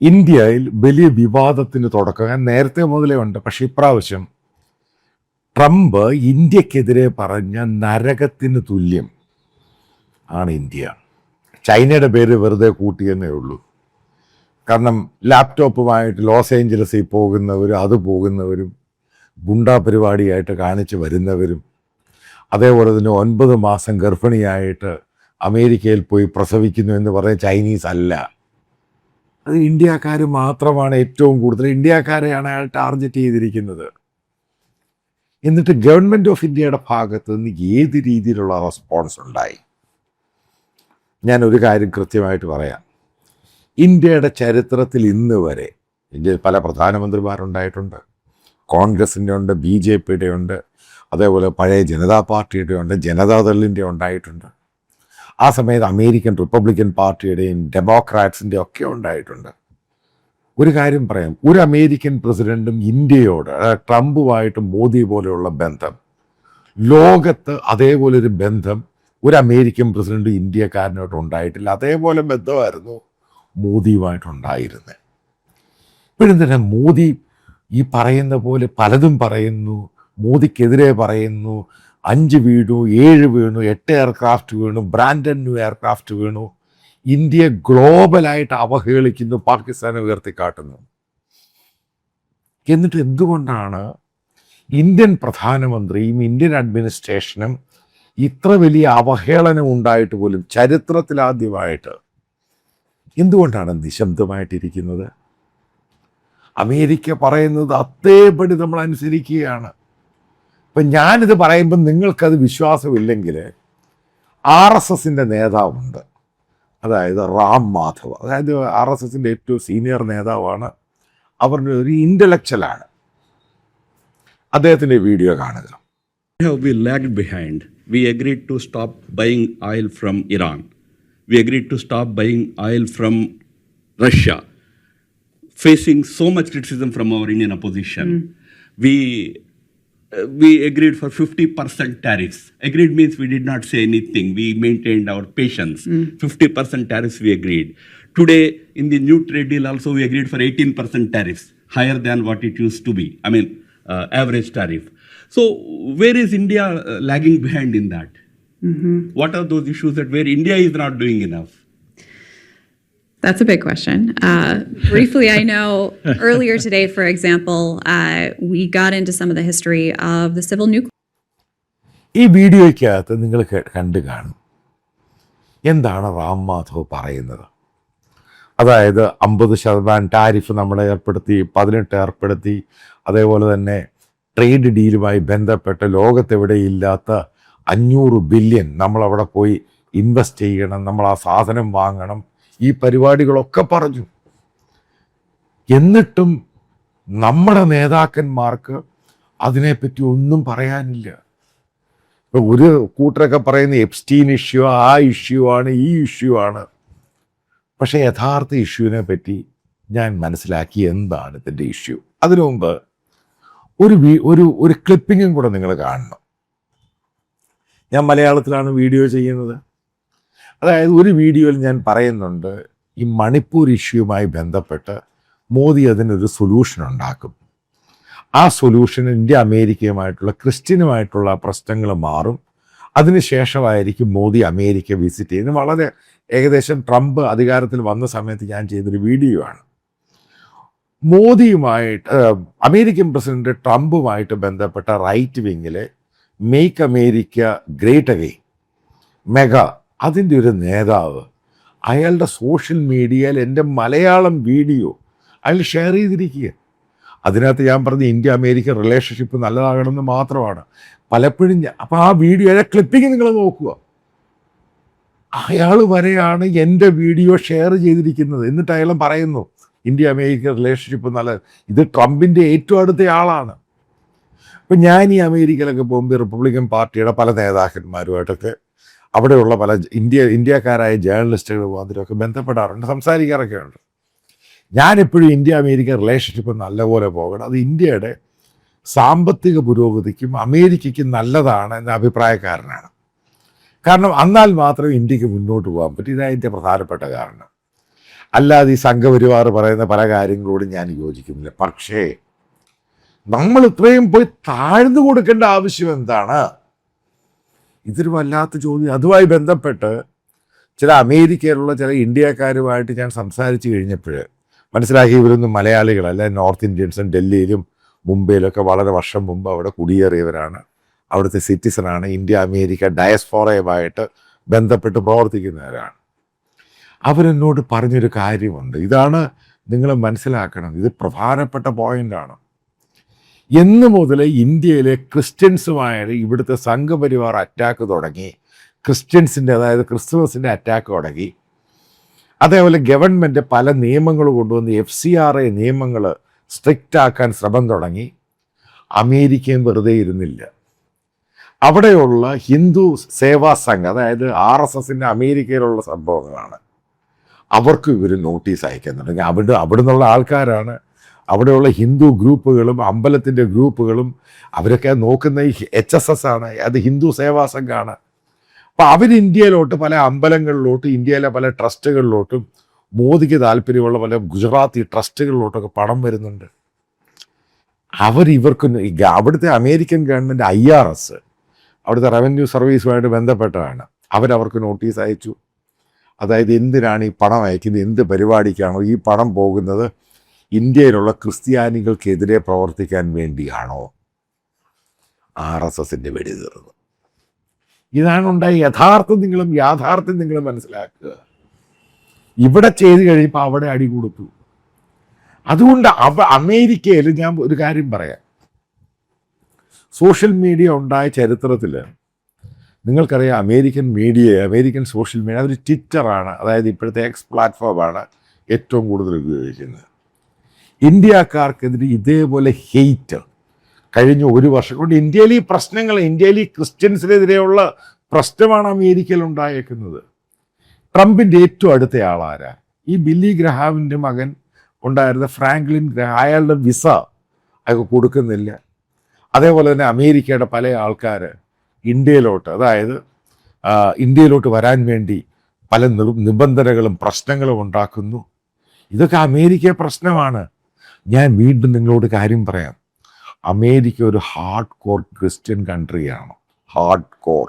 ഇന്ത്യയിൽ വലിയ വിവാദത്തിന് തുടക്കം ഞാൻ നേരത്തെ മുതലേ ഉണ്ട്. പക്ഷെ ഇപ്രാവശ്യം ട്രംപ് ഇന്ത്യക്കെതിരെ പറഞ്ഞ നരകത്തിന് തുല്യം ആണ് ഇന്ത്യ. ചൈനയുടെ പേര് വെറുതെ കൂട്ടിയെന്നേ ഉള്ളൂ. കാരണം ലാപ്ടോപ്പുമായിട്ട് ലോസ് ഏഞ്ചലസിൽ പോകുന്നവരും അത് പോകുന്നവരും ഗുണ്ടാ പരിപാടിയായിട്ട് കാണിച്ച് വരുന്നവരും, അതേപോലെ തന്നെ 9 മാസം ഗർഭിണിയായിട്ട് അമേരിക്കയിൽ പോയി പ്രസവിക്കുന്നു എന്ന് പറഞ്ഞ ചൈനീസ് അല്ല, അത് ഇന്ത്യക്കാർ മാത്രമാണ്. ഏറ്റവും കൂടുതൽ ഇന്ത്യക്കാരെയാണ് അയാൾ ടാർഗറ്റ് ചെയ്തിരിക്കുന്നത്. എന്നിട്ട് ഗവൺമെൻറ് ഓഫ് ഇന്ത്യയുടെ ഭാഗത്ത് നിന്ന് ഏത് രീതിയിലുള്ള റെസ്പോൺസ് ഉണ്ടായി? ഞാനൊരു കാര്യം കൃത്യമായിട്ട് പറയാം. ഇന്ത്യയുടെ ചരിത്രത്തിൽ ഇന്ന് വരെ ഇന്ത്യയിൽ പല പ്രധാനമന്ത്രിമാരുണ്ടായിട്ടുണ്ട്. കോൺഗ്രസിൻ്റെ ഉണ്ട്, BJPയുടെ ഉണ്ട്, അതേപോലെ പഴയ ജനതാ പാർട്ടിയുടെ ഉണ്ട്, ജനതാദളിൻ്റെ ഉണ്ടായിട്ടുണ്ട്. ആ സമയത്ത് അമേരിക്കൻ റിപ്പബ്ലിക്കൻ പാർട്ടിയുടെയും ഡെമോക്രാറ്റ്സിൻ്റെ ഒക്കെ ഉണ്ടായിട്ടുണ്ട്. ഒരു കാര്യം പറയാം, ഒരു അമേരിക്കൻ പ്രസിഡന്റും ഇന്ത്യയോട്, ട്രംപുമായിട്ട് മോദി പോലെയുള്ള ബന്ധം, ലോകത്ത് അതേപോലെ ഒരു ബന്ധം ഒരു അമേരിക്കൻ പ്രസിഡന്റ് ഇന്ത്യക്കാരനോട്ട് ഉണ്ടായിട്ടില്ല. അതേപോലെ ബന്ധമായിരുന്നു മോദിയുമായിട്ടുണ്ടായിരുന്നത്. ഇപ്പോഴെന്തിനാ മോദി ഈ പറയുന്ന പോലെ പലതും പറയുന്നു, മോദിക്കെതിരെ പറയുന്നു, 5 വീണു, 7 വീണു, 8 എയർക്രാഫ്റ്റ് വീണു, ബ്രാൻഡഡ് ന്യൂ എയർക്രാഫ്റ്റ് വീണു, ഇന്ത്യയെ ഗ്ലോബലായിട്ട് അവഹേളിക്കുന്നു, പാകിസ്ഥാനെ ഉയർത്തിക്കാട്ടുന്നു. എന്നിട്ട് എന്തുകൊണ്ടാണ് ഇന്ത്യൻ പ്രധാനമന്ത്രിയും ഇന്ത്യൻ അഡ്മിനിസ്ട്രേഷനും ഇത്ര വലിയ അവഹേളനം ഉണ്ടായിട്ട് പോലും ചരിത്രത്തിലാദ്യമായിട്ട് എന്തുകൊണ്ടാണ് നിശബ്ദമായിട്ടിരിക്കുന്നത്? അമേരിക്ക പറയുന്നത് അതേപടി നമ്മൾ അനുസരിക്കുകയാണ്. ഇപ്പം ഞാനിത് പറയുമ്പം നിങ്ങൾക്കത് വിശ്വാസമില്ലെങ്കിൽ RSSൻ്റെ നേതാവുണ്ട്, അതായത് റാം മാധവ്, അതായത് RSSൻ്റെ ഏറ്റവും സീനിയർ നേതാവാണ്, അവരുടെ ഒരു ഇൻ്റലക്ച്വലാണ്. അദ്ദേഹത്തിൻ്റെ വീഡിയോ കാണുക. We lagged behind. We agreed to stop buying oil from Iran. We agreed to stop buying oil from Russia, facing so much criticism from our Indian opposition. We agreed for 50% tariffs. Agreed means we did not say anything. We maintained our patience. 50% tariffs we agreed. Today, in the new trade deal also, we agreed for 18% tariffs, higher than what it used to be. I mean, average tariff. So, where is India lagging behind in that? What are those issues that where India is not doing enough? That's a big question. Briefly, I know earlier today, for example, we got into some of the history of the civil nuclear. ഈ വീഡിയോയ്ക്കകത്ത് നിങ്ങൾ കണ്ടു കാണും എന്താണ് റാം മാധവ് പറയുന്നത്. അതായത് 50% tariff നമ്മൾ ഏർപ്പെടുത്തി, 18 ഏർപ്പെടുത്തി, അതേപോലെ തന്നെ ട്രേഡ് ഡീലുമായി ബന്ധപ്പെട്ട് ലോകത്തെവിടെയില്ലാത്ത 500 ബില്യൺ നമ്മളവിടെ പോയി ഇൻവെസ്റ്റ് ചെയ്യണം, നമ്മൾ ആ സാധനം വാങ്ങണം, ഈ പരിപാടികളൊക്കെ പറഞ്ഞു. എന്നിട്ടും നമ്മുടെ നേതാക്കന്മാർക്ക് അതിനെപ്പറ്റി ഒന്നും പറയാനില്ല. ഇപ്പം ഒരു കൂട്ടരൊക്കെ പറയുന്ന എപ്സ്റ്റീൻ ഇഷ്യൂ, ആ ഇഷ്യൂ ആണ്, ഈ ഇഷ്യൂ ആണ്. പക്ഷേ യഥാർത്ഥ ഇഷ്യൂവിനെ പറ്റി ഞാൻ മനസ്സിലാക്കി എന്താണ് ഇതിൻ്റെ ഇഷ്യൂ. അതിനു മുമ്പ് ഒരു ക്ലിപ്പിങ്ങും കൂടെ നിങ്ങൾ കാണണം. ഞാൻ മലയാളത്തിലാണ് വീഡിയോ ചെയ്യുന്നത്. അതായത് ഒരു വീഡിയോയിൽ ഞാൻ പറയുന്നുണ്ട്, ഈ മണിപ്പൂർ ഇഷ്യൂവുമായി ബന്ധപ്പെട്ട് മോദി അതിനൊരു സൊല്യൂഷൻ ഉണ്ടാക്കും. ആ സൊല്യൂഷൻ ഇന്ത്യ അമേരിക്കയുമായിട്ടുള്ള ക്രിസ്ത്യനുമായിട്ടുള്ള പ്രശ്നങ്ങൾ മാറും. അതിനുശേഷമായിരിക്കും മോദി അമേരിക്ക വിസിറ്റ് ചെയ്യുന്നത്. വളരെ ഏകദേശം ട്രംപ് അധികാരത്തിൽ വന്ന സമയത്ത് ഞാൻ ചെയ്തൊരു വീഡിയോ ആണ്. മോദിയുമായിട്ട് അമേരിക്കൻ പ്രസിഡന്റ് ട്രംപുമായിട്ട് ബന്ധപ്പെട്ട റൈറ്റ് വിങ്ങിലെ make America great again MAGA, അതിൻ്റെ ഒരു നേതാവ് അയാളുടെ സോഷ്യൽ മീഡിയയിൽ എൻ്റെ മലയാളം വീഡിയോ അയാൾ ഷെയർ ചെയ്തിരിക്കുക. അതിനകത്ത് ഞാൻ പറഞ്ഞ ഇന്ത്യ അമേരിക്ക റിലേഷൻഷിപ്പ് നല്ലതാകണമെന്ന് മാത്രമാണ്. പലപ്പോഴും അപ്പോൾ ആ വീഡിയോയുടെ ക്ലിപ്പിങ് നിങ്ങൾ നോക്കുക, അയാൾ വരെയാണ് എൻ്റെ വീഡിയോ ഷെയർ ചെയ്തിരിക്കുന്നത്. എന്നിട്ട് അയാൾ പറയുന്നു ഇന്ത്യ അമേരിക്ക റിലേഷൻഷിപ്പ് നല്ലത്. ഇത് ട്രംപിൻ്റെ ഏറ്റവും അടുത്ത ആളാണ്. അപ്പം ഞാൻ ഈ അമേരിക്കയിലൊക്കെ പോകുമ്പോൾ റിപ്പബ്ലിക്കൻ പാർട്ടിയുടെ പല നേതാക്കന്മാരുമായിട്ടൊക്കെ അവിടെയുള്ള പല ഇന്ത്യക്കാരായ ജേർണലിസ്റ്റുകളുമാതിരൊക്കെ ബന്ധപ്പെടാറുണ്ട്, സംസാരിക്കാറൊക്കെ ഉണ്ട്. ഞാനെപ്പോഴും ഇന്ത്യ അമേരിക്ക റിലേഷൻഷിപ്പ് നല്ലപോലെ പോകണം, അത് ഇന്ത്യയുടെ സാമ്പത്തിക പുരോഗതിക്കും അമേരിക്കയ്ക്കും നല്ലതാണ് എന്ന അഭിപ്രായക്കാരനാണ്. കാരണം എന്നാൽ മാത്രമേ ഇന്ത്യക്ക് മുന്നോട്ട് പോകാൻ പറ്റൂ. ഇതതിൻ്റെ പ്രധാനപ്പെട്ട കാരണം. അല്ലാതെ ഈ സംഘപരിവാർ പറയുന്ന പല കാര്യങ്ങളോടും ഞാൻ യോജിക്കുന്നില്ല. പക്ഷേ നമ്മൾ ഇത്രയും പോയി താഴ്ന്നു കൊടുക്കേണ്ട ആവശ്യം എന്താണ്? ഇതൊരു വല്ലാത്ത ചോദ്യം. അതുമായി ബന്ധപ്പെട്ട് ചില അമേരിക്കയിലുള്ള ചില ഇന്ത്യക്കാരുമായിട്ട് ഞാൻ സംസാരിച്ച് കഴിഞ്ഞപ്പോൾ മനസ്സിലാക്കി ഇവരൊന്നും മലയാളികളല്ല, നോർത്ത് ഇന്ത്യൻസും ഡൽഹിയിലും മുംബൈയിലൊക്കെ വളരെ വർഷം മുമ്പ് അവിടെ കുടിയേറിയവരാണ്, അവിടുത്തെ സിറ്റിസണാണ്, ഇന്ത്യ അമേരിക്ക ഡയസ്പോറയുമായിട്ട് ബന്ധപ്പെട്ട് പ്രവർത്തിക്കുന്നവരാണ്. അവരെന്നോട് പറഞ്ഞൊരു കാര്യമുണ്ട്, ഇതാണ് നിങ്ങൾ മനസ്സിലാക്കണം, ഇത് പ്രധാനപ്പെട്ട പോയിൻ്റാണ്. എന്ന് മുതൽ ഇന്ത്യയിലെ ക്രിസ്ത്യൻസുമായിട്ട് ഇവിടുത്തെ സംഘപരിവാർ അറ്റാക്ക് തുടങ്ങി, ക്രിസ്ത്യൻസിൻ്റെ അതായത് ക്രിസ്തുമസിൻ്റെ അറ്റാക്ക് തുടങ്ങി, അതേപോലെ ഗവൺമെൻറ് പല നിയമങ്ങൾ കൊണ്ടുവന്ന് FCRA നിയമങ്ങൾ സ്ട്രിക്റ്റ് ആക്കാൻ ശ്രമം തുടങ്ങി. അമേരിക്കയും വെറുതെ ഇരുന്നില്ല. അവിടെയുള്ള ഹിന്ദു സേവാ സംഘം, അതായത് RSSൻ്റെ അമേരിക്കയിലുള്ള സംഭവങ്ങളാണ്, അവർക്ക് ഇവർ നോട്ടീസ് അയക്കാൻ തുടങ്ങി. അവിടെ നിന്നുള്ള ആൾക്കാരാണ്, അവിടെയുള്ള ഹിന്ദു ഗ്രൂപ്പുകളും അമ്പലത്തിൻ്റെ ഗ്രൂപ്പുകളും അവരൊക്കെ നോക്കുന്ന ഈ HSS ആണ്, അത് ഹിന്ദു സേവാ സംഘമാണ്. അപ്പോൾ അവർ ഇന്ത്യയിലോട്ട് പല അമ്പലങ്ങളിലോട്ട്, ഇന്ത്യയിലെ പല ട്രസ്റ്റുകളിലോട്ടും, മോദിക്ക് താല്പര്യമുള്ള പല ഗുജറാത്തി ട്രസ്റ്റുകളിലോട്ടൊക്കെ പണം വരുന്നുണ്ട്. ഇവർക്ക് അവിടുത്തെ അമേരിക്കൻ ഗവൺമെൻറ് IRS, അവിടുത്തെ റവന്യൂ സർവീസുമായിട്ട് ബന്ധപ്പെട്ടതാണ്, അവർക്ക് നോട്ടീസ് അയച്ചു. അതായത് എന്തിനാണ് ഈ പണം അയക്കുന്നത്, എന്ത് പരിപാടിക്കാണോ ഈ പണം പോകുന്നത്, ഇന്ത്യയിലുള്ള ക്രിസ്ത്യാനികൾക്കെതിരെ പ്രവർത്തിക്കാൻ വേണ്ടിയാണോ? RSSൻ്റെ വെടി തീർന്നു. ഇതാണ് ഉണ്ടായ യാഥാർത്ഥ്യം നിങ്ങളും മനസ്സിലാക്കുക. ഇവിടെ ചെയ്ത് കഴിയുമ്പോൾ അവിടെ അടി കൊടുത്തു. അതുകൊണ്ട് അമേരിക്കയിൽ ഞാൻ ഒരു കാര്യം പറയാം, സോഷ്യൽ മീഡിയ ഉണ്ടായ ചരിത്രത്തിൽ നിങ്ങൾക്കറിയാം, അമേരിക്കൻ സോഷ്യൽ മീഡിയ അതൊരു ട്വിറ്ററാണ്, അതായത് ഇപ്പോഴത്തെ X പ്ലാറ്റ്ഫോമാണ് ഏറ്റവും കൂടുതൽ ഉപയോഗിക്കുന്നത്. ഇന്ത്യക്കാർക്കെതിരെ ഇതേപോലെ ഹെയ്റ്റ് കഴിഞ്ഞ ഒരു വർഷം കൊണ്ട് ഇന്ത്യയിൽ ഈ പ്രശ്നങ്ങൾ, ഇന്ത്യയിൽ ഈ ക്രിസ്ത്യൻസിനെതിരെയുള്ള പ്രശ്നമാണ് അമേരിക്കയിൽ ഉണ്ടായേക്കുന്നത്. ട്രംപിൻ്റെ ഏറ്റവും അടുത്ത ആളാരാ? ഈ ബില്ലി ഗ്രഹാമിൻ്റെ മകൻ ഉണ്ടായിരുന്ന ഫ്രാങ്ക്ലിൻ ഗ്രഹാം. അയാളുടെ വിസ അയാൾക്ക് കൊടുക്കുന്നില്ല. അതേപോലെ തന്നെ അമേരിക്കയുടെ പല ആൾക്കാർ ഇന്ത്യയിലോട്ട് വരാൻ വേണ്ടി പല നിബന്ധനകളും പ്രശ്നങ്ങളും ഉണ്ടാക്കുന്നു. ഇതൊക്കെ അമേരിക്ക പ്രശ്നമാണ്. ഞാൻ വീണ്ടും നിങ്ങളോട് കാര്യം പറയാം, അമേരിക്ക ഒരു ഹാർഡ് കോർ ക്രിസ്ത്യൻ കൺട്രിയാണ്. ഹാർഡ് കോർ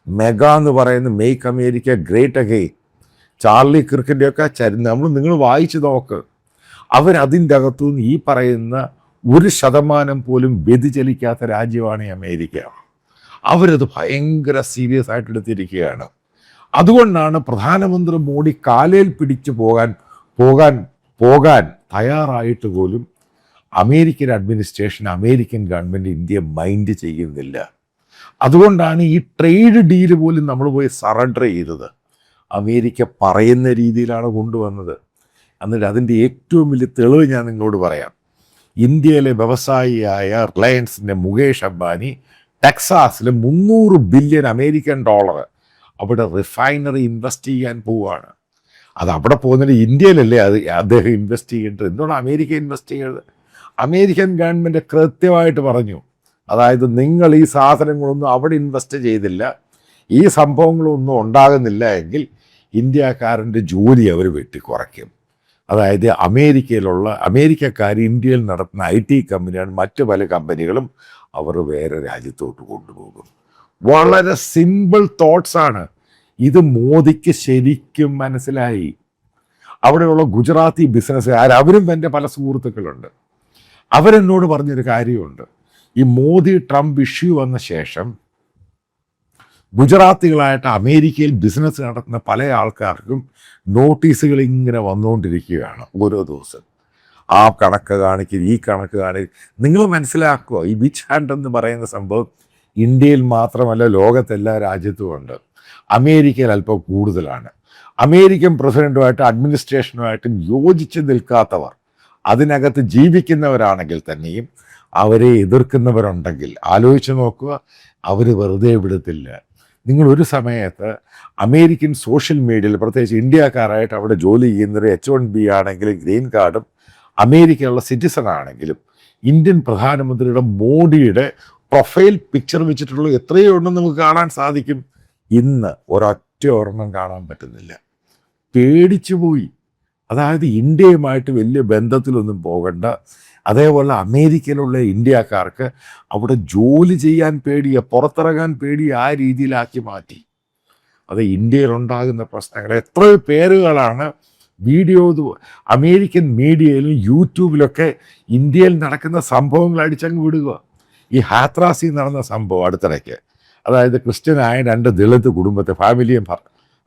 മെഗാ എന്ന് പറയുന്ന make America great again, Charlie കിർക്കിൻ്റെയൊക്കെ നിങ്ങൾ വായിച്ചു നോക്ക്. അവരതിൻ്റെ അകത്തുനിന്ന് ഈ പറയുന്ന 1% പോലും വ്യതിചലിക്കാത്ത രാജ്യമാണ് ഈ അമേരിക്ക. അവരത് ഭയങ്കര സീരിയസ് ആയിട്ട് എടുത്തിരിക്കുകയാണ്. അതുകൊണ്ടാണ് പ്രധാനമന്ത്രി മോഡി കാലേൽ പിടിച്ചു പോകാൻ തയ്യാറായിട്ട് പോലും അമേരിക്കൻ അഡ്മിനിസ്ട്രേഷൻ, അമേരിക്കൻ ഗവൺമെൻറ് ഇന്ത്യയെ മൈൻഡ് ചെയ്യുന്നില്ല. അതുകൊണ്ടാണ് ഈ ട്രേഡ് ഡീല് പോലും നമ്മൾ പോയി സറണ്ടർ ചെയ്തത്. അമേരിക്ക പറയുന്ന രീതിയിലാണ് കൊണ്ടുവന്നത്. എന്നിട്ട് അതിൻ്റെ ഏറ്റവും വലിയ തെളിവ് ഞാൻ നിങ്ങളോട് പറയാം. ഇന്ത്യയിലെ വ്യവസായിയായ റിലയൻസിൻ്റെ മുകേഷ് അംബാനി ടെക്സാസിൽ $300 ബില്യൺ അമേരിക്കൻ അവിടെ റിഫൈനറി ഇൻവെസ്റ്റ് ചെയ്യാൻ പോവുകയാണ്. അത് അവിടെ പോകുന്നതിന് ഇന്ത്യയിലല്ലേ അദ്ദേഹം ഇൻവെസ്റ്റ് ചെയ്യേണ്ടത്? എന്തുകൊണ്ട് അമേരിക്ക ഇൻവെസ്റ്റ് ചെയ്യേണ്ടത്? അമേരിക്കൻ ഗവൺമെൻറ് കൃത്യമായിട്ട് പറഞ്ഞു, അതായത് നിങ്ങൾ ഈ സാധനങ്ങളൊന്നും അവിടെ ഇൻവെസ്റ്റ് ചെയ്തില്ല, ഈ സംഭവങ്ങളൊന്നും ഉണ്ടാകുന്നില്ല എങ്കിൽ ഇന്ത്യക്കാരൻ്റെ ജോലി അവർ വെട്ടിക്കുറയ്ക്കും. അതായത് അമേരിക്കക്കാർ ഇന്ത്യയിൽ നടത്തുന്ന IT കമ്പനിയാണ് മറ്റു പല കമ്പനികളും അവർ വേറെ രാജ്യത്തോട്ട് കൊണ്ടുപോകും. വളരെ സിമ്പിൾ തോട്ട്സാണ്. ഇത് മോദിക്ക് ശരിക്കും മനസ്സിലായി. അവിടെയുള്ള ഗുജറാത്തി ബിസിനസ്സുകാർ, അവരും എൻ്റെ പല സുഹൃത്തുക്കളുണ്ട്, അവരെന്നോട് പറഞ്ഞൊരു കാര്യമുണ്ട്. ഈ മോദി ട്രംപ് ഇഷ്യൂ വന്ന ശേഷം ഗുജറാത്തികളായിട്ട് അമേരിക്കയിൽ ബിസിനസ് നടത്തുന്ന പല ആൾക്കാർക്കും നോട്ടീസുകൾ ഇങ്ങനെ വന്നുകൊണ്ടിരിക്കുകയാണ് ഓരോ ദിവസം. ആ കണക്ക് കാണിക്കും, ഈ കണക്ക് കാണിക്കും. നിങ്ങൾ മനസ്സിലാക്കുക, ഈ വിച്ച് ഹാൻഡ് എന്ന് പറയുന്ന സംഭവം ഇന്ത്യയിൽ മാത്രമല്ല, ലോകത്തെല്ലാ രാജ്യത്തുമുണ്ട്. അമേരിക്കയിൽ അല്പം കൂടുതലാണ്. അമേരിക്കൻ പ്രസിഡന്റുമായിട്ട് അഡ്മിനിസ്ട്രേഷനുമായിട്ടും യോജിച്ച് നിൽക്കാത്തവർ, അതിനകത്ത് ജീവിക്കുന്നവരാണെങ്കിൽ തന്നെയും അവരെ എതിർക്കുന്നവരുണ്ടെങ്കിൽ ആലോചിച്ച് നോക്കുക, അവർ വെറുതെ വിടത്തില്ല. നിങ്ങൾ ഒരു സമയത്ത് അമേരിക്കൻ സോഷ്യൽ മീഡിയയിൽ, പ്രത്യേകിച്ച് ഇന്ത്യക്കാരായിട്ട് അവിടെ ജോലി ചെയ്യുന്നൊരു H1B ആണെങ്കിലും ഗ്രീൻ കാർഡും അമേരിക്കയിലുള്ള സിറ്റിസൺ ആണെങ്കിലും ഇന്ത്യൻ പ്രധാനമന്ത്രിയുടെ മോഡിയുടെ പ്രൊഫൈൽ പിക്ചർ വെച്ചിട്ടുള്ള എത്രയോ ഉണ്ടെന്ന് നമുക്ക് കാണാൻ സാധിക്കും. ഇന്ന് ഒരൊറ്റ ഒരെണ്ണം കാണാൻ പറ്റുന്നില്ല. പേടിച്ചു പോയി. അതായത് ഇന്ത്യയുമായിട്ട് വലിയ ബന്ധത്തിലൊന്നും പോകണ്ട. അതേപോലെ അമേരിക്കയിലുള്ള ഇന്ത്യക്കാർക്ക് അവിടെ ജോലി ചെയ്യാൻ പേടിയ, പുറത്തിറങ്ങാൻ പേടിയ ആ രീതിയിലാക്കി മാറ്റി. അത് ഇന്ത്യയിലുണ്ടാകുന്ന പ്രശ്നങ്ങൾ എത്രയോ പേരുകളാണ് വീഡിയോ അമേരിക്കൻ മീഡിയയിലും യൂട്യൂബിലൊക്കെ ഇന്ത്യയിൽ നടക്കുന്ന സംഭവങ്ങൾ അടിച്ചങ്ങ് വിടുക. ഈ ഹാത്രാസിൽ നടന്ന സംഭവം അടുത്തിടയ്ക്ക്, അതായത് ക്രിസ്ത്യനായ 2 ദളിത് കുടുംബത്തെ ഫാമിലിയും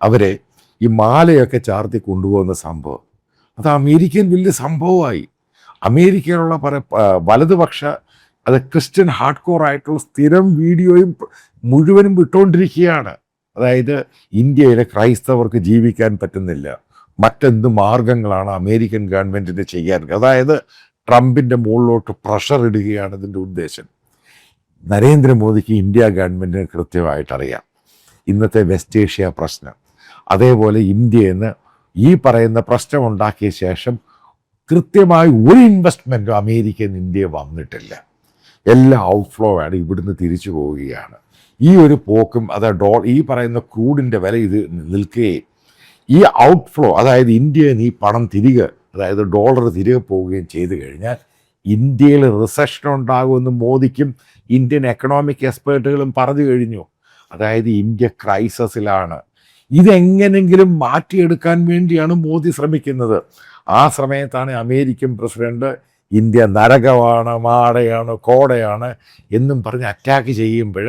അവരെ ഈ മാലയൊക്കെ ചാർത്തി കൊണ്ടുപോകുന്ന സംഭവം, അത് അമേരിക്കൻ വലിയ സംഭവമായി. അമേരിക്കയിലുള്ള വലതുപക്ഷ അത് ക്രിസ്ത്യൻ ഹാർഡ് കോർ ആയിട്ടുള്ള സ്ഥിരം വീഡിയോയും മുഴുവനും വിട്ടുകൊണ്ടിരിക്കുകയാണ്. അതായത് ഇന്ത്യയിലെ ക്രൈസ്തവർക്ക് ജീവിക്കാൻ പറ്റുന്നില്ല, മറ്റെന്ത് മാർഗങ്ങളാണ് അമേരിക്കൻ ഗവൺമെൻറ്റിന് ചെയ്യാൻ. അതായത് ട്രംപിൻ്റെ മുകളിലോട്ട് പ്രഷർ ഇടുകയാണ് ഇതിൻ്റെ ഉദ്ദേശം. നരേന്ദ്രമോദിക്ക് ഇന്ത്യ ഗവൺമെൻറ്റിന് കൃത്യമായിട്ടറിയാം ഇന്നത്തെ വെസ്റ്റ് ഏഷ്യ പ്രശ്നം. അതേപോലെ ഇന്ത്യയിൽ നിന്ന് ഈ പറയുന്ന പ്രശ്നമുണ്ടാക്കിയ ശേഷം കൃത്യമായി ഒരു ഇൻവെസ്റ്റ്മെൻറ്റും അമേരിക്കയിൽ നിന്ന് ഇന്ത്യയിൽ വന്നിട്ടില്ല. എല്ലാം ഔട്ട്ഫ്ലോ ആണ്, ഇവിടുന്ന് തിരിച്ചു പോവുകയാണ്. ഈ ഒരു പോക്കും അത് ഈ പറയുന്ന ക്രൂഡിൻ്റെ വില ഇത് നിൽക്കുകയും ഈ ഔട്ട്ഫ്ലോ, അതായത് ഇന്ത്യയിൽ നിന്ന് ഈ പണം തിരികെ, അതായത് ഡോളർ തിരികെ പോവുകയും ചെയ്തു കഴിഞ്ഞാൽ ഇന്ത്യയിൽ റിസഷൻ ഉണ്ടാകുമെന്ന് മോദിക്കും ഇന്ത്യൻ എക്കണോമിക് എക്സ്പേർട്ടുകളും പറഞ്ഞു കഴിഞ്ഞു. അതായത് ഇന്ത്യ ക്രൈസിസിലാണ്. ഇതെങ്ങനെങ്കിലും മാറ്റിയെടുക്കാൻ വേണ്ടിയാണ് മോദി ശ്രമിക്കുന്നത്. ആ സമയത്താണ് അമേരിക്കൻ പ്രസിഡന്റ് ഇന്ത്യ നരകമാണ്, മാടയാണ്, കോടയാണ് എന്നും പറഞ്ഞ് അറ്റാക്ക് ചെയ്യുമ്പോൾ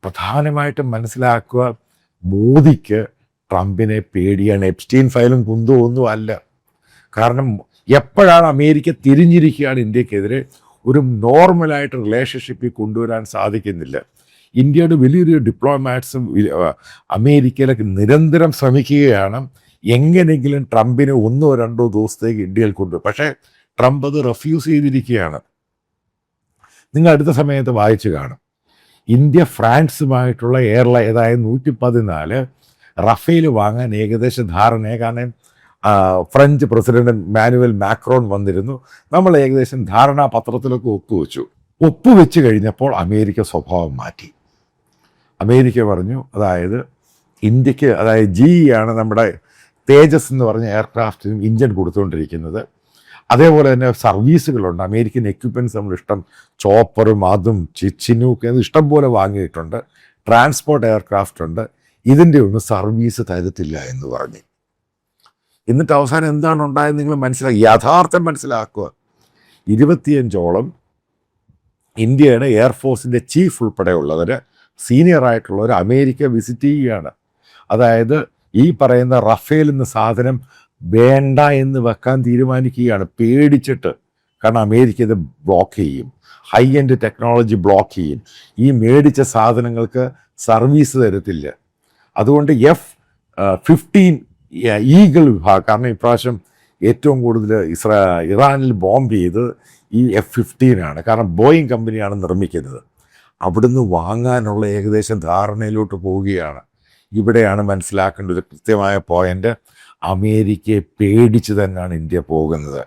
പ്രധാനമായിട്ടും മനസ്സിലാക്കുക, മോദിക്ക് ട്രംപിനെ പേടിയാണ്. എപ്സ്റ്റീൻ ഫയലും കുന്തമൊന്നും അല്ല. കാരണം എപ്പോഴാണ് അമേരിക്ക തിരിഞ്ഞിരിക്കുകയാണ് ഇന്ത്യക്കെതിരെ, ഒരു നോർമലായിട്ട് റിലേഷൻഷിപ്പിൽ കൊണ്ടുവരാൻ സാധിക്കുന്നില്ല. ഇന്ത്യയുടെ വലിയൊരു ഡിപ്ലോമാറ്റ്സും അമേരിക്കയിലേക്ക് നിരന്തരം ശ്രമിക്കുകയാണ് എങ്ങനെയെങ്കിലും ട്രംപിനെ 1 or 2 ദിവസത്തേക്ക് ഇന്ത്യയിൽ കൊണ്ടുവരും. പക്ഷേ ട്രംപ് അത് റെഫ്യൂസ് ചെയ്തിരിക്കുകയാണ്. നിങ്ങൾ അടുത്ത സമയത്ത് വായിച്ചു കാണും, ഇന്ത്യ ഫ്രാൻസുമായിട്ടുള്ള എയർലൈൻ, അതായത് 114 റഫേൽ വാങ്ങാൻ ഏകദേശം ധാരണയെ. കാരണം ഫ്രഞ്ച് പ്രസിഡന്റ് മാനുവൽ മാക്രോൺ വന്നിരുന്നു, നമ്മൾ ഏകദേശം ധാരണാപത്രത്തിലൊക്കെ ഒപ്പുവെച്ച് കഴിഞ്ഞപ്പോൾ അമേരിക്ക സ്വഭാവം മാറ്റി. അമേരിക്ക പറഞ്ഞു, അതായത് ഇന്ത്യക്ക്, അതായത് GE ആണ് നമ്മുടെ തേജസ് എന്ന് പറഞ്ഞ എയർക്രാഫ്റ്റിനും ഇഞ്ചൻ കൊടുത്തുകൊണ്ടിരിക്കുന്നത്. അതേപോലെ തന്നെ സർവീസുകളുണ്ട്, അമേരിക്കൻ എക്യുപ്മെൻറ്റ്സ് നമ്മൾ ഇഷ്ടം, ചോപ്പറും അതും ചിനൂക്ക് ഇഷ്ടം പോലെ വാങ്ങിയിട്ടുണ്ട്. ട്രാൻസ്പോർട്ട് എയർക്രാഫ്റ്റ് ഉണ്ട്, ഇതിൻ്റെ ഒന്നും സർവീസ് തരത്തില്ല എന്ന് പറഞ്ഞു. എന്നിട്ട് അവസാനം എന്താണ് ഉണ്ടായത് നിങ്ങൾ മനസ്സിലാക്കി, യഥാർത്ഥം മനസ്സിലാക്കുക. 25ഓളം ഇന്ത്യയുടെ എയർഫോഴ്സിൻ്റെ ചീഫ് ഉൾപ്പെടെയുള്ളവർ, സീനിയറായിട്ടുള്ളവർ അമേരിക്ക വിസിറ്റ് ചെയ്യുകയാണ്. അതായത് ഈ പറയുന്ന റഫേൽ എന്ന സാധനം വേണ്ട എന്ന് വെക്കാൻ തീരുമാനിക്കുകയാണ്, പേടിച്ചിട്ട്. കാരണം അമേരിക്ക ഇത് ബ്ലോക്ക് ചെയ്യും, ഹൈ എൻഡ് ടെക്നോളജി ബ്ലോക്ക് ചെയ്യും, ഈ മേടിച്ച സാധനങ്ങൾക്ക് സർവീസ് തരത്തില്ല. അതുകൊണ്ട് F-15 ഈഗിൾ വിഭാഗം, കാരണം ഇപ്രാവശ്യം ഏറ്റവും കൂടുതൽ ഇറാനിൽ ബോംബ് ചെയ്ത് ഈ F-15 ആണ്. കാരണം ബോയിങ് കമ്പനിയാണ് നിർമ്മിക്കുന്നത്. അവിടുന്ന് വാങ്ങാനുള്ള ഏകദേശം ധാരണയിലോട്ട് പോവുകയാണ്. ഇവിടെയാണ് മനസ്സിലാക്കേണ്ട ഒരു കൃത്യമായ പോയിന്റ്, അമേരിക്കയെ പേടിച്ച് തന്നെയാണ് ഇന്ത്യ പോകുന്നത്.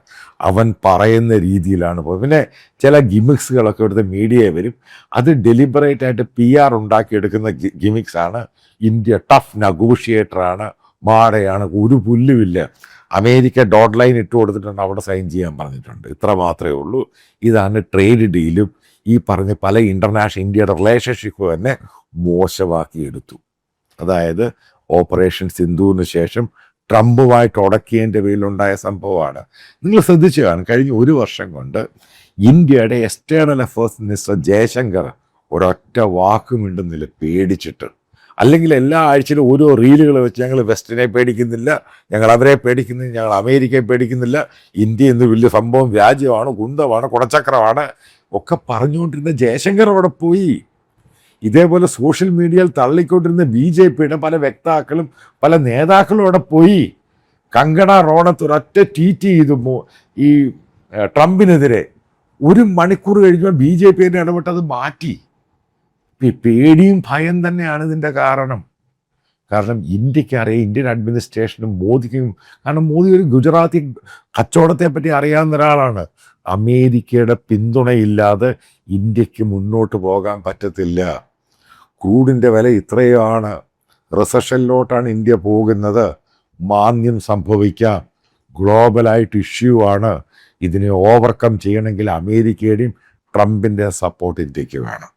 അവൻ പറയുന്ന രീതിയിലാണ് പോകുന്നത്. പിന്നെ ചില ഗിമിക്സുകളൊക്കെ ഇവിടുത്തെ മീഡിയ വരും, അത് ഡെലിബറേറ്റ് ആയിട്ട് PR ഉണ്ടാക്കിയെടുക്കുന്ന ഗിമിക്സാണ്. ഇന്ത്യ ടഫ് നെഗോഷിയേറ്ററാണ്, മാടയാണ്, ഒരു പുല്ലുമില്ല. അമേരിക്ക ഡോട്ട് ലൈൻ ഇട്ട് കൊടുത്തിട്ടുണ്ട്, അവിടെ സൈൻ ചെയ്യാൻ പറഞ്ഞിട്ടുണ്ട്, ഇത്ര മാത്രമേ ഉള്ളൂ. ഇതാണ് ട്രേഡ് ഡീലും ഈ പറഞ്ഞ പല ഇന്ത്യയുടെ റിലേഷൻഷിപ്പ് തന്നെ മോശമാക്കിയെടുത്തു. അതായത് ഓപ്പറേഷൻ സിന്ധുവിന് ശേഷം ട്രംപുമായിട്ട് ഉടക്കിയതിൻ്റെ പേരിലുണ്ടായ സംഭവമാണ്. നിങ്ങൾ ശ്രദ്ധിച്ചു കാണും, കഴിഞ്ഞ 1 വർഷം കൊണ്ട് ഇന്ത്യയുടെ എക്സ്റ്റേണൽ അഫയേഴ്സ് മിനിസ്റ്റർ ജയശങ്കർ ഒരൊറ്റ വാക്കുമിണ്ടുന്നില്ല, പേടിച്ചിട്ട്. അല്ലെങ്കിൽ എല്ലാ ആഴ്ചയിലും ഓരോ റീലുകൾ വെച്ച് ഞങ്ങൾ വെസ്റ്റിനെ പേടിക്കുന്നില്ല, ഞങ്ങൾ അവരെ പേടിക്കുന്നില്ല, ഞങ്ങൾ അമേരിക്കയെ പേടിക്കുന്നില്ല, ഇന്ത്യ എന്ന് വലിയ സംഭവം വ്യാജ്യമാണ്, കുന്തമാണ്, കുടച്ചക്രമാണ് ഒക്കെ പറഞ്ഞുകൊണ്ടിരുന്ന ജയശങ്കർ അവിടെ പോയി. ഇതേപോലെ സോഷ്യൽ മീഡിയയിൽ തള്ളിക്കൊണ്ടിരുന്ന BJPയുടെ പല വക്താക്കളും പല നേതാക്കളും അവിടെ പോയി. കങ്കണ റോണത്ത് ഒരൊറ്റ ട്വീറ്റ് ചെയ്തു ഈ ട്രംപിനെതിരെ. 1 മണിക്കൂർ കഴിഞ്ഞപ്പോൾ BJP ഇടപെട്ടത് മാറ്റി. പേടിയും ഭയം തന്നെയാണ് ഇതിൻ്റെ കാരണം. കാരണം ഇന്ത്യക്കറിയാം, ഇന്ത്യൻ അഡ്മിനിസ്ട്രേഷനും മോദിക്കും, കാരണം മോദി ഒരു ഗുജറാത്തി കച്ചവടത്തെ പറ്റി അറിയാവുന്ന ഒരാളാണ്. അമേരിക്കയുടെ പിന്തുണയില്ലാതെ ഇന്ത്യക്ക് മുന്നോട്ട് പോകാൻ പറ്റത്തില്ല. ക്രൂഡിൻ്റെ വില ഇത്രയാണ്, റിസഷനിലോട്ടാണ് ഇന്ത്യ പോകുന്നത്, മാന്ദ്യം സംഭവിക്കാം, ഗ്ലോബലായിട്ട് ഇഷ്യൂ ആണ്. ഇതിനെ ഓവർകം ചെയ്യണമെങ്കിൽ അമേരിക്കയുടെയും ട്രംപിൻ്റെ സപ്പോർട്ട് ഇന്ത്യക്ക് വേണം.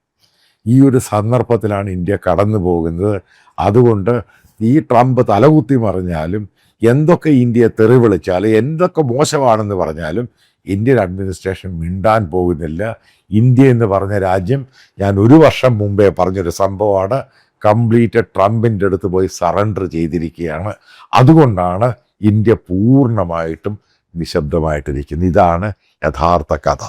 ഈ ഒരു സന്ദർഭത്തിലാണ് ഇന്ത്യ കടന്നു പോകുന്നത്. അതുകൊണ്ട് ഈ ട്രംപ് തലകുത്തി മറിഞ്ഞാലും, എന്തൊക്കെ ഇന്ത്യയെ തെറി വിളിച്ചാലും, എന്തൊക്കെ മോശമാണെന്ന് പറഞ്ഞാലും ഇന്ത്യൻ അഡ്മിനിസ്ട്രേഷൻ മിണ്ടാൻ പോകുന്നില്ല. ഇന്ത്യ എന്ന് പറഞ്ഞ രാജ്യം, ഞാൻ 1 വർഷം മുമ്പേ പറഞ്ഞൊരു സംഭവമാണ്, കംപ്ലീറ്റ് ട്രംപിൻ്റെ അടുത്ത് പോയി സറണ്ടർ ചെയ്തിരിക്കുകയാണ്. അതുകൊണ്ടാണ് ഇന്ത്യ പൂർണ്ണമായിട്ടും നിശബ്ദമായിട്ടിരിക്കുന്നത്. ഇതാണ് യഥാർത്ഥ കഥ.